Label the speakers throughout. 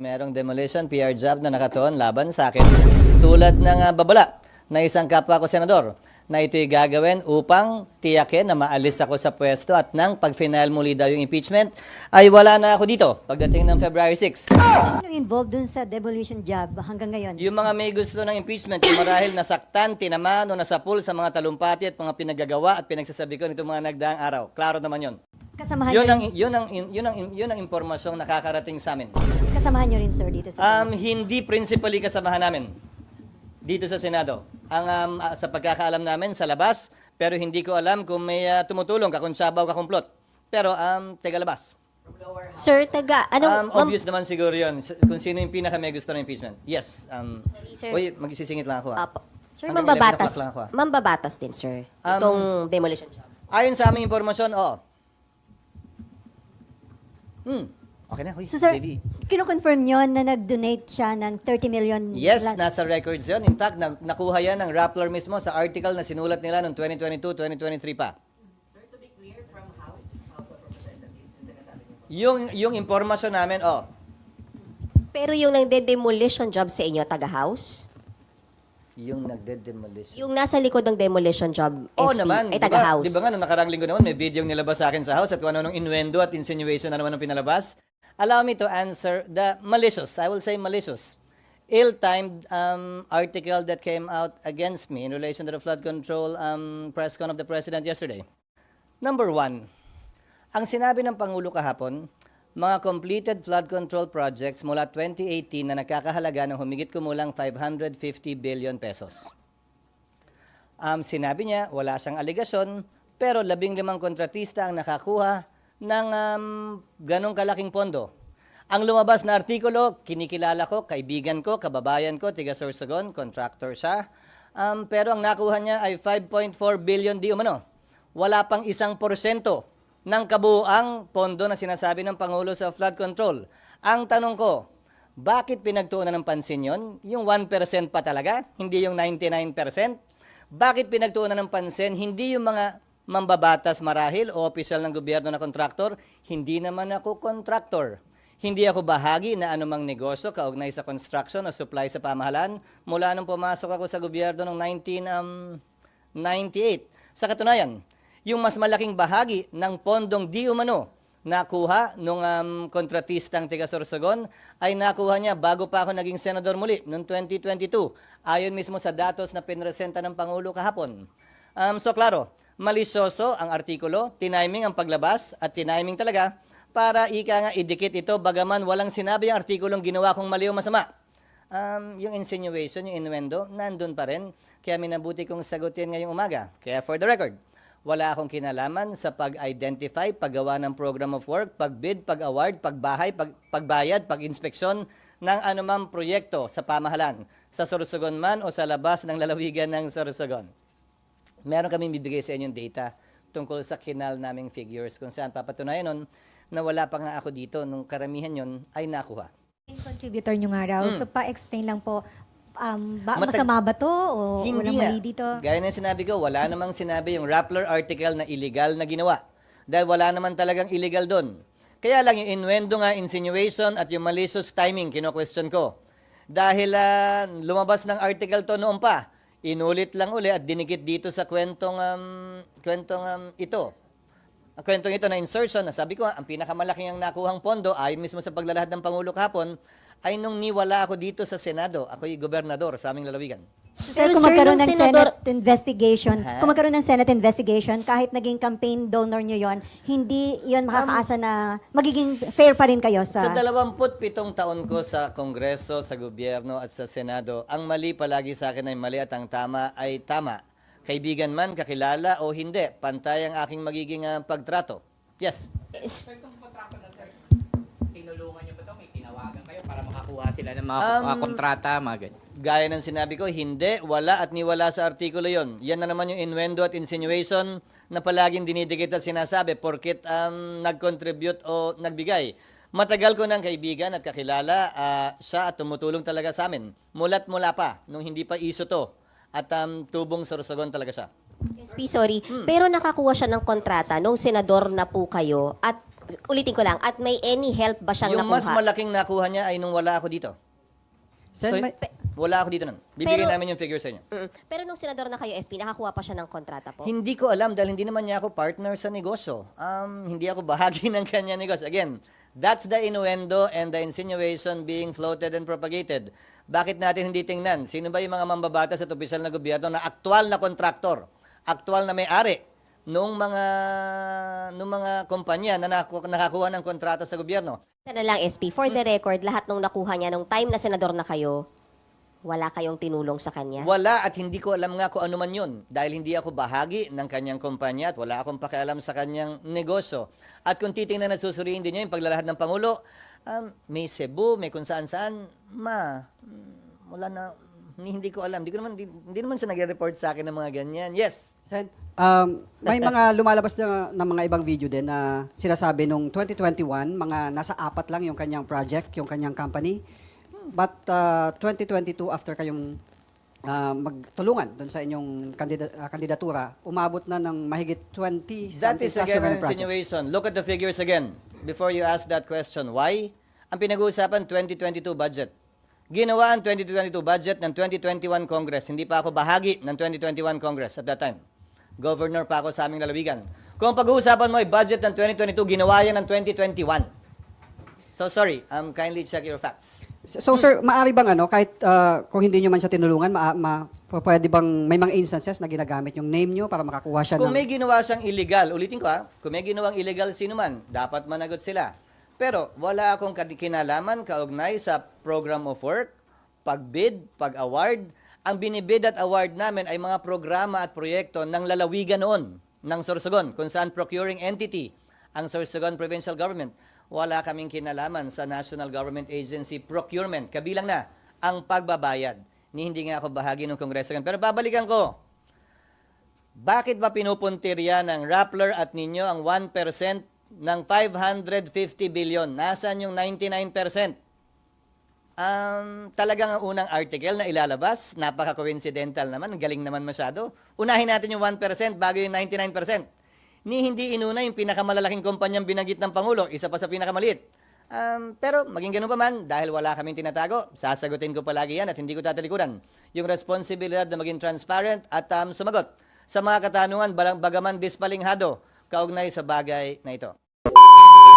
Speaker 1: Merong demolition PR job na nakatuon laban sa akin. Tulad ng babala na isang kapwa ko senador na ito'y gagawin upang tiyakin na maalis ako sa pwesto at nang pag-final muli daw yung impeachment ay wala na ako dito pagdating ng February 6.
Speaker 2: Ano involved dun sa demolition job hanggang ngayon?
Speaker 1: Yung mga may gusto ng impeachment, yung marahil nasaktan, tinamaan o nasapul sa mga talumpati at mga pinagagawa at pinagsasabi ko nitong mga nagdaang araw. Klaro naman yun.
Speaker 2: Kasamahan
Speaker 1: Yun ang impormasyong nakakarating sa amin.
Speaker 2: kasamahan nyo rin, sir, dito sa
Speaker 1: Hindi principally kasamahan namin dito sa Senado. Sa pagkakaalam namin sa labas, pero hindi ko alam kung may tumutulong, kakuntsabaw, kakumplot. Pero taga labas.
Speaker 3: Sir,
Speaker 1: Obvious naman siguro yun, kung sino yung pinaka may gusto ng impeachment. Yes.
Speaker 3: sir.
Speaker 1: Uy, magsisingit lang ako.
Speaker 3: Apo. Sir,
Speaker 1: Hanggang 11
Speaker 3: mambabatas.
Speaker 1: o'clock lang ako,
Speaker 3: Mambabatas din, sir. Itong demolition job.
Speaker 1: Ayon sa aming impormasyon, oo. Okay na, huy,
Speaker 2: So, sir,
Speaker 1: baby.
Speaker 2: kino-confirm nyo na nag-donate siya ng 30 million?
Speaker 1: Yes, nasa records yun. In fact, nakuha yan ng Rappler mismo sa article na sinulat nila noong 2022-2023 pa.
Speaker 4: Sir, to be clear, from House of Representatives, yung sinasabi niyo.
Speaker 1: Yung impormasyon namin,
Speaker 3: Pero yung nagde-demolition job sa inyo, taga-house?
Speaker 1: yung nagde-demolition.
Speaker 3: Yung nasa likod ng demolition job,
Speaker 1: Oo
Speaker 3: SP,
Speaker 1: naman.
Speaker 3: ay taga-house?
Speaker 1: Di ba nga, nung nakarang linggo naman, may video nilabas sa akin sa house at kung ano nung innuendo at insinuation na naman ang pinalabas. Allow me to answer the malicious, I will say malicious, ill-timed article that came out against me in relation to the flood control press con of the President yesterday. Number one, ang sinabi ng Pangulo kahapon, mga completed flood control projects mula 2018 na nagkakahalaga ng humigit kumulang 550 billion pesos. Sinabi niya, wala siyang aligasyon, pero 15 kontratista ang nakakuha ng ganong kalaking pondo. Ang lumabas na artikulo, kinikilala ko, kaibigan ko, kababayan ko, tiga Sorsogon, contractor siya. Pero ang nakuha niya ay 5.4 billion di umano. Wala pang 1% ng kabuuang pondo na sinasabi ng Pangulo sa flood control. Ang tanong ko, bakit pinagtuunan ng pansin yon? Yung 1% pa talaga, hindi yung 99%? Bakit pinagtuunan ng pansin, hindi yung mga mambabatas marahil o opisyal ng gobyerno na kontraktor? Hindi naman ako kontraktor. Hindi ako bahagi na anumang negosyo kaugnay sa construction o supply sa pamahalaan mula nung pumasok ako sa gobyerno noong 1998. Sa katunayan, yung mas malaking bahagi ng pondong di umano nakuha nung kontratistang tiga Sorsogon ay nakuha niya bago pa ako naging senador muli noong 2022. Ayon mismo sa datos na pinresenta ng Pangulo kahapon. So klaro, malisyoso ang artikulo, tiniming ang paglabas at tiniming talaga para ika nga idikit ito bagaman walang sinabi ang artikulong ginawa kong mali o masama. Yung insinuation, yung innuendo, nandun pa rin. Kaya minabuti kong sagutin ngayong umaga. Kaya for the record, wala akong kinalaman sa pag-identify, paggawa ng program of work, pag-bid, pag-award, pagbahay, pagbayad, pag-inspeksyon ng anumang proyekto sa pamahalan, sa Sorsogon man o sa labas ng lalawigan ng Sorsogon. Meron kaming bibigay sa inyong data tungkol sa kinal naming figures kung saan papatunayan nun na wala pa nga ako dito nung karamihan yon ay nakuha.
Speaker 5: Contributor nyo nga raw. So, pa-explain lang po,
Speaker 1: Matag-
Speaker 5: masama ba to o
Speaker 1: Hindi
Speaker 5: walang
Speaker 1: nga.
Speaker 5: mali dito?
Speaker 1: Gaya ng sinabi ko, wala namang sinabi yung Rappler article na illegal na ginawa. Dahil wala naman talagang illegal doon. Kaya lang yung innuendo nga, insinuation at yung malicious timing, kino-question ko. Dahil lumabas ng article to noon pa, inulit lang uli at dinikit dito sa kwentong ito. Ang kwentong ito na insertion, na sabi ko, ang pinakamalaking ang nakuhang pondo, ayon mismo sa paglalahad ng Pangulo kahapon, ay nung niwala ako dito sa Senado. Ako'y gobernador sa aming lalawigan.
Speaker 2: Sir,
Speaker 3: Pero
Speaker 2: kung
Speaker 3: sir,
Speaker 2: magkaroon
Speaker 3: nung
Speaker 2: ng
Speaker 3: senador-
Speaker 2: Senate investigation,
Speaker 1: Ha?
Speaker 2: kung magkaroon ng Senate investigation, kahit naging campaign donor nyo yon, hindi yon makakaasa na magiging fair pa rin kayo
Speaker 1: Sa
Speaker 2: sa...
Speaker 1: 27 taon ko sa Kongreso, sa gobyerno at sa Senado, ang mali palagi sa akin ay mali at ang tama ay tama. Kaibigan man, kakilala o hindi, pantay ang aking magiging pagtrato. Yes.
Speaker 3: Is-
Speaker 4: Sir, itong kontrata na, sir, tinulungan niyo ba ito? May tinawagan kayo para makakuha sila ng mga kontrata, mga ganyan?
Speaker 1: Gaya ng sinabi ko, hindi, wala at niwala sa artikulo yon. Yan na naman yung innuendo at insinuation na palaging dinidikit at sinasabi porkit nag-contribute o nagbigay. Matagal ko ng kaibigan at kakilala siya at tumutulong talaga sa amin. Mula't mula pa, nung hindi pa iso to. At tubong Sorsogon talaga siya.
Speaker 3: SP, sorry. Pero nakakuha siya ng kontrata nung senador na po kayo at Ulitin ko lang, at may any help ba siyang
Speaker 1: Yung mas
Speaker 3: nakuha?
Speaker 1: malaking nakuha niya ay nung wala ako dito.
Speaker 6: Sen,
Speaker 1: So,
Speaker 6: may-
Speaker 1: wala ako dito nun. Bibigyan
Speaker 3: Pero-
Speaker 1: namin yung figure sa inyo.
Speaker 3: Pero nung senador na kayo, SP, nakakuha pa siya ng kontrata po?
Speaker 1: Hindi ko alam dahil hindi naman niya ako partner sa negosyo. Hindi ako bahagi ng kanya negosyo. Again, that's the innuendo and the insinuation being floated and propagated. Bakit natin hindi tingnan? Sino ba yung mga mambabatas at opisyal na gobyerno na aktual na kontraktor, aktual na may-ari nung mga kumpanya na nakakuha ng kontrata sa gobyerno?
Speaker 3: Isa na lang, SP, for the record, lahat nung nakuha niya nung time na senador na kayo, wala kayong tinulong sa kanya?
Speaker 1: Wala at hindi ko alam nga kung ano man yun dahil hindi ako bahagi ng kanyang kumpanya at wala akong pakialam sa kanyang negosyo. At kung titingnan at susuriin din niyo yung paglalahad ng Pangulo, may Cebu, may kung saan-saan, wala na, hindi ko alam. Hindi naman siya nagre-report sa akin ng mga ganyan. Yes.
Speaker 6: Sen, may mga lumalabas na mga ibang video din na sinasabi nung 2021, mga nasa 4 lang yung kanyang project, yung kanyang company. But 2022, after kayong magtulungan doon sa inyong kandidatura, umabot na ng mahigit 20
Speaker 1: That
Speaker 6: something
Speaker 1: is
Speaker 6: plus
Speaker 1: again
Speaker 6: yung
Speaker 1: an
Speaker 6: kanyang projects.
Speaker 1: insinuation. Look at the figures again before you ask that question. Why? Ang pinag-uusapan, 2022 budget. Ginawa ang 2022 budget ng 2021 Congress. Hindi pa ako bahagi ng 2021 Congress at that time. Governor pa ako sa aming lalawigan. Kung pag-uusapan mo ay budget ng 2022, ginawa yan ng 2021. So sorry, kindly check your facts.
Speaker 6: So sir, maaari bang kahit kung hindi nyo man siya tinulungan, pwede bang may mga instances na ginagamit yung name nyo para makakuha siya
Speaker 1: Kung
Speaker 6: ng...
Speaker 1: may ginawa siyang illegal, ulitin ko kung may ginawang illegal sino man, dapat managot sila. Pero wala akong kinalaman kaugnay sa program of work, pagbid, pag-award. Ang binibid at award namin ay mga programa at proyekto ng lalawigan noon, ng Sorsogon, kung saan procuring entity ang Sorsogon Provincial Government. Wala kaming kinalaman sa National Government Agency procurement. Kabilang na ang pagbabayad. Hindi nga ako bahagi ng Kongreso. Pero babalikan ko. Bakit ba pinupuntirya ng Rappler at ninyo ang 1% ng 550 billion? Nasaan yung 99%? Talagang ang unang article na ilalabas, napaka-coincidental naman, ang galing naman masyado. Unahin natin yung 1% bago yung 99%. Hindi inuna yung pinakamalalaking kumpanyang binanggit ng Pangulo, isa pa sa pinakamaliit. Pero maging ganun pa man, dahil wala kaming tinatago, sasagutin ko palagi yan at hindi ko tatalikuran. Yung responsibilidad na maging transparent at sumagot sa mga katanungan bagaman dispalinghado kaugnay sa bagay na ito.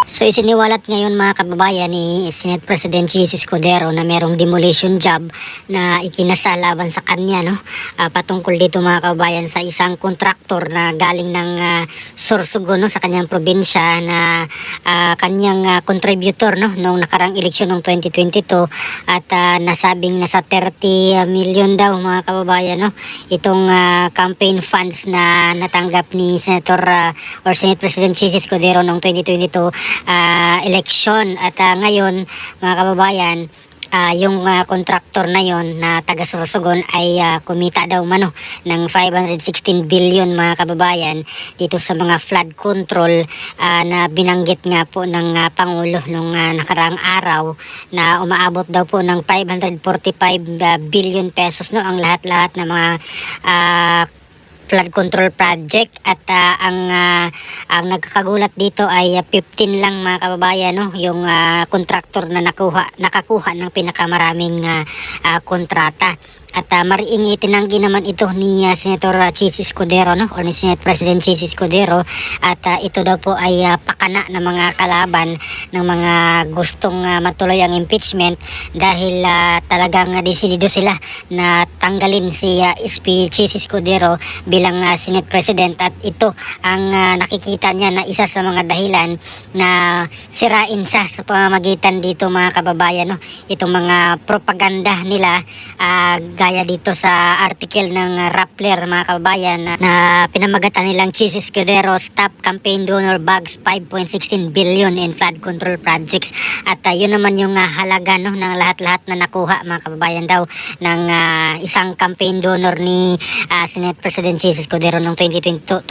Speaker 7: So isiniwalat ngayon mga kababayan ni Senate President Chis Escudero na merong demolition job na ikinasa laban sa kanya, no? Patungkol dito mga kababayan sa isang kontraktor na galing ng Sorsogon, no, sa kanyang probinsya na kanyang contributor, no, nung nakarang eleksyon ng 2022 at nasabing nasa 30 million daw mga kababayan, no, itong campaign funds na natanggap ni Senator or Senate President Chis Escudero noong 2022 election at ngayon mga kababayan yung kontraktor na yon na taga Sorsogon ay kumita daw mano ng 516 billion mga kababayan dito sa mga flood control na binanggit nga po ng Pangulo nung nakaraang araw na umaabot daw po ng 545 billion pesos, no, ang lahat-lahat na mga flood control project at ang nagkakagulat dito ay 15 lang mga kababayan, no, yung kontraktor na nakakuha ng pinakamaraming kontrata. At mariing itinanggi naman ito ni Senator Chis Escudero, no, or ni Senate President Chis Escudero, at ito daw po ay pakana ng mga kalaban ng mga gustong matuloy ang impeachment dahil talagang desidido sila na tanggalin si SP Chis Escudero bilang Senate President at ito ang nakikita niya na isa sa mga dahilan na sirain siya sa pamamagitan dito mga kababayan, no, itong mga propaganda nila gaya dito sa article ng Rappler mga kababayan na pinamagatan nilang Chis Escudero Stop Campaign Donor Bags 5.16 billion in flood control projects at yun naman yung halaga, no, ng lahat-lahat na nakuha mga kababayan daw ng isang campaign donor ni Senate President Chis Escudero noong 2022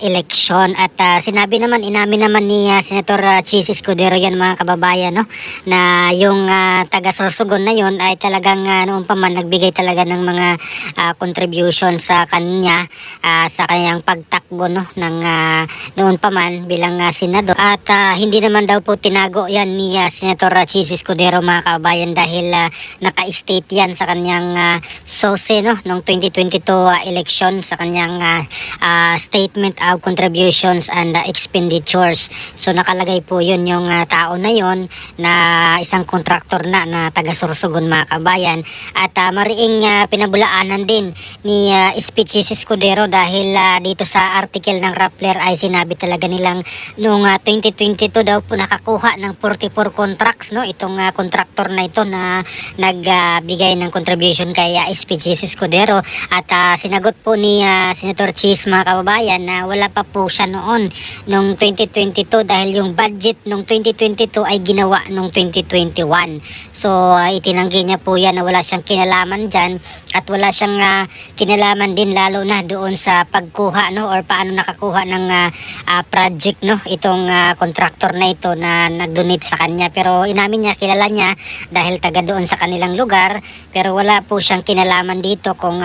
Speaker 7: election at inamin naman ni Senator Chis Escudero yan mga kababayan, no, na yung taga Sorsogon na yun ay talagang noong pa man nagbigay talaga ng mga contribution sa kanya sa kanyang pagtakbo no ng noon pa man bilang senador. At hindi naman daw po tinago yan ni Senator Chis Escudero mga kababayan dahil naka-state yan sa kanyang SOSE no noong 2022 election sa kanyang statement of contributions and expenditures. So nakalagay po yun yung tao na yon na isang kontraktor na taga Sorsogon mga kabayan. At mariing pinabulaanan din ni SP Chis Escudero dahil dito sa article ng Rappler ay sinabi talaga nilang noong 2022 daw po nakakuha ng 44 contracts no itong kontraktor na ito na nagbigay ng contribution kay SP Chis Escudero. At sinagot po ni Senator Chis mga kababayan na wala pa po siya noong 2022 dahil yung budget noong 2022 ay ginawa noong 2021. So itinanggi niya po yan na wala siyang kinalaman dyan at wala siyang kinalaman din lalo na doon sa pagkuha no or paano nakakuha ng project no itong contractor na ito na nag-donate sa kanya. Pero inamin niya kilala niya dahil taga doon sa kanilang lugar, pero wala po siyang kinalaman dito kung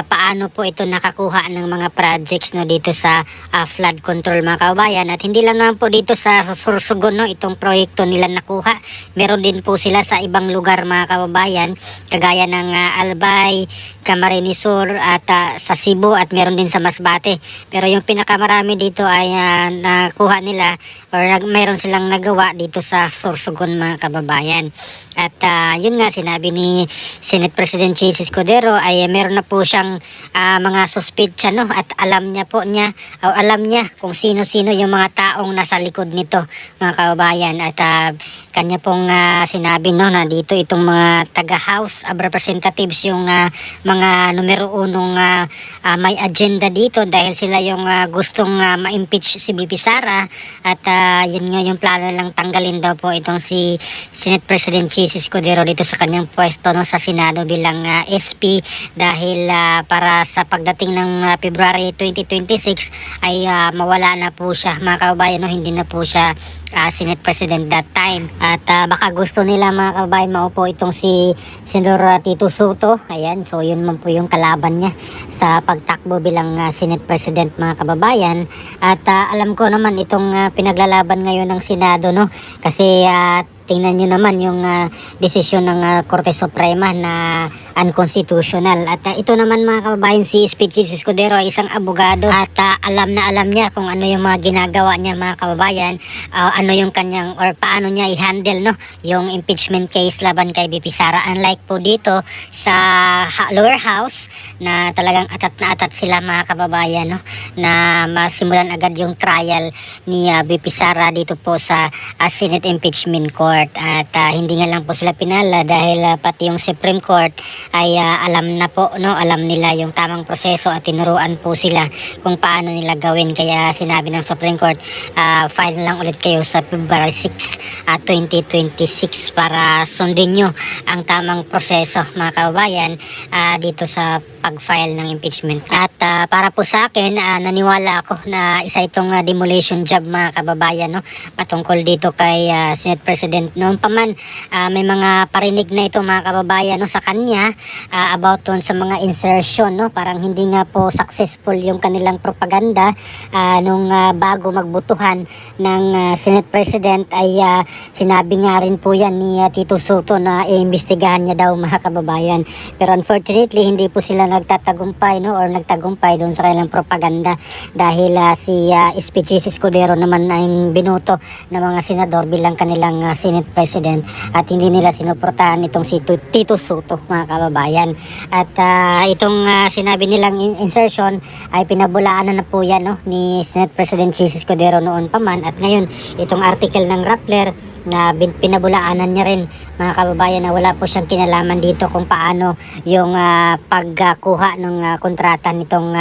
Speaker 7: paano po ito nakakuha ng mga projects no dito sa flood control mga kababayan. At hindi lang naman po dito sa Sorsogon no itong proyekto nila nakuha, meron din po sila sa ibang lugar mga kababayan kagaya ng Albay, Camarines Sur at sa Cebu at meron din sa Masbate. Pero yung pinakamarami dito ay nakuha nila or mayroon silang nagawa dito sa Sorsogon mga kababayan. At yun nga sinabi ni Senate President Chis Escudero ay meron na po siyang mga suspitsya no at alam niya kung sino-sino yung mga taong nasa likod nito mga kababayan. At kanya pong sinabi no na dito itong mga taga House of Representatives yung mga numero unong may agenda dito dahil sila yung gustong ma-impeach si BP Sara. At yun nga yung plano lang tanggalin daw po itong si Senate President Chis Escudero dito sa kanyang pwesto no sa Senado bilang SP dahil para sa pagdating ng February 2026 ay mawala na po siya mga kababayan no, hindi na po siya Senate President that time. At baka gusto nila mga kababayan maupo itong si Senador Tito Soto. Ayan, so yun man po yung kalaban niya sa pagtakbo bilang Senate President mga kababayan. At alam ko naman itong pinaglalaban ngayon ng Senado no kasi tingnan nyo naman yung desisyon ng Korte Suprema na unconstitutional. At ito naman mga kababayan si SP Chis Escudero ay isang abogado at alam na alam niya kung ano yung mga ginagawa niya mga kababayan, ano yung kanyang or paano niya i-handle no yung impeachment case laban kay BP Sara. Unlike po dito sa lower house na talagang atat na atat sila mga kababayan no na masimulan agad yung trial ni BP Sara dito po sa Senate Impeachment Court. At hindi nga lang po sila pinala dahil pati yung Supreme Court ay alam na po no alam nila yung tamang proseso at tinuruan po sila kung paano nila gawin. Kaya sinabi ng Supreme Court file na lang ulit kayo sa February 6 2026 para sundin nyo ang tamang proseso mga kababayan dito sa pag-file ng impeachment. At para po sa akin naniwala ako na isa itong demolition job mga kababayan no patungkol dito kay Senate President. Noon pa man may mga parinig na ito mga kababayan no sa kanya about sa mga insertion no parang hindi nga po successful yung kanilang propaganda nung bago magbutuhan ng Senate President ay sinabi nga rin po yan ni Tito Soto na iimbestigahan niya daw mga kababayan. Pero unfortunately hindi po sila nagtatagumpay no or nagtagumpay doon sa kanilang propaganda dahil si SP Chis Escudero naman ay binuto ng mga senador bilang kanilang Senate President at hindi nila sinuportahan itong si Tito Soto mga kababayan. At itong sinabi nilang insertion ay pinabulaan na po yan no ni Senate President Chis Escudero noon pa man. At ngayon itong article ng Rappler na pinabulaanan niya rin mga kababayan na wala po siyang kinalaman dito kung paano yung pagkuha ng kontrata nitong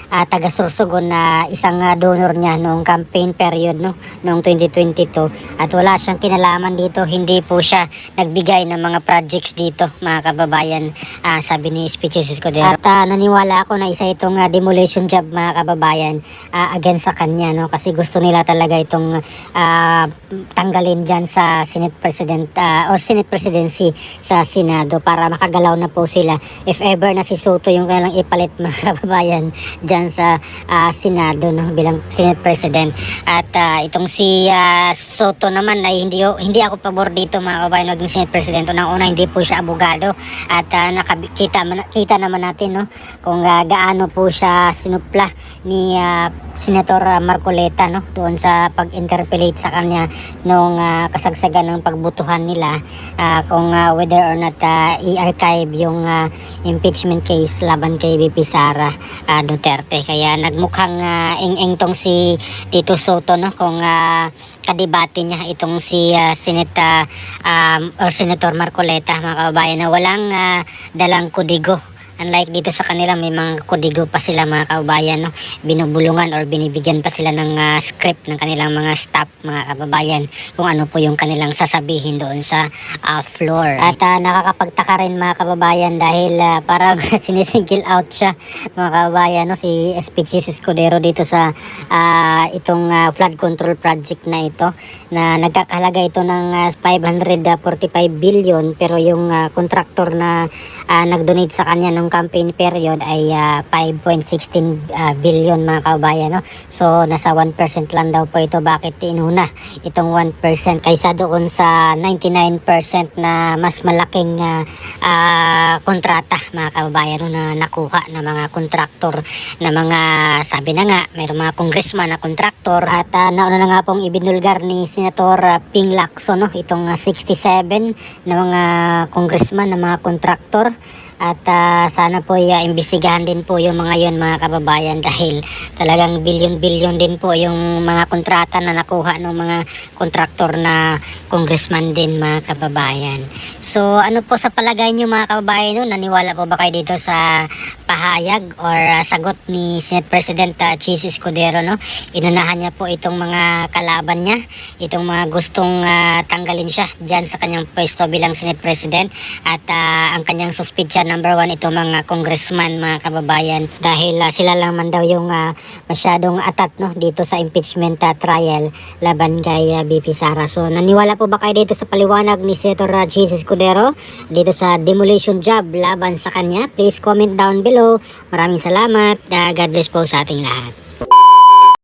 Speaker 7: taga Sorsogon na isang donor niya noong campaign period no noong 2022 at wala siyang kinalaman dito, hindi po siya nagbigay ng mga projects dito mga kababayan. sabi ni Speeches Escudero. At naniwala ako na isa itong demolition job mga kababayan against sa kanya, no? Kasi gusto nila talaga itong tanggalin dyan sa Senate President or Senate Presidency sa Senado para makagalaw na po sila if ever na si Soto yung kailang ipalit mga kababayan dyan sa Senado, no? Bilang Senate President. At itong si Soto naman ay hindi ako pabor dito mga kababayan naging Senate President. Unang-una hindi po siya abogado at kita naman natin, no, kung gaano po siya sinupla ni Senator Marcoleta, no, doon sa pag-interpellate sa kanya nung kasagsagan ng pagbutuhan nila kung whether or not i-archive yung impeachment case laban kay VP Sara Duterte. Kaya nagmukhang eng-eng tong si Tito Soto, no, kung kadibate niya itong si Senate or Senator Marcoleta mga kababayan na walang dalang kudigo. Unlike dito sa kanila, may mga kodigo pa sila mga kababayan, no? Binubulungan or binibigyan pa sila ng script ng kanilang mga staff mga kababayan kung ano po yung kanilang sasabihin doon sa floor. At nakakapagtaka rin mga kababayan dahil parang sinisingle out siya mga kababayan, no? Si Speeches Escudero dito sa itong flood control project na ito na nagkakahalaga ito ng 545 billion pero yung contractor na nag-donate sa kanya ng campaign period ay 5.16 billion mga kababayan, no? So nasa 1% lang daw po ito. Bakit inuna itong 1% kaysa doon sa 99% na mas malaking kontrata mga kababayan, no, na nakuha ng mga kontraktor na mga sabi na nga mayroong mga congressman na kontraktor at nauna na nga pong ibinulgar ni Senator Ping Lacson, no, itong 67 na mga congressman na mga kontraktor. At sana po imbestigahan din po yung mga yun mga kababayan dahil talagang bilyon-bilyon din po yung mga kontrata na nakuha ng mga kontraktor na congressman din mga kababayan. So ano po sa palagay nyo mga kababayan, no? Naniwala po ba kayo dito sa pahayag or sagot ni Senate President Chis Escudero, no? Inunahan niya po itong mga kalaban niya, itong mga gustong tanggalin siya dyan sa kanyang pwesto bilang Senate President at ang kanyang suspitsya number 1 ito mga congressman mga kababayan dahil sila lang man daw yung masyadong atat, no, dito sa impeachment trial laban kay VP Sara. So naniwala po ba kayo dito sa paliwanag ni Senator Chis Escudero dito sa demolition job laban sa kanya? Please comment down below. Maraming salamat. God bless po sa ating lahat.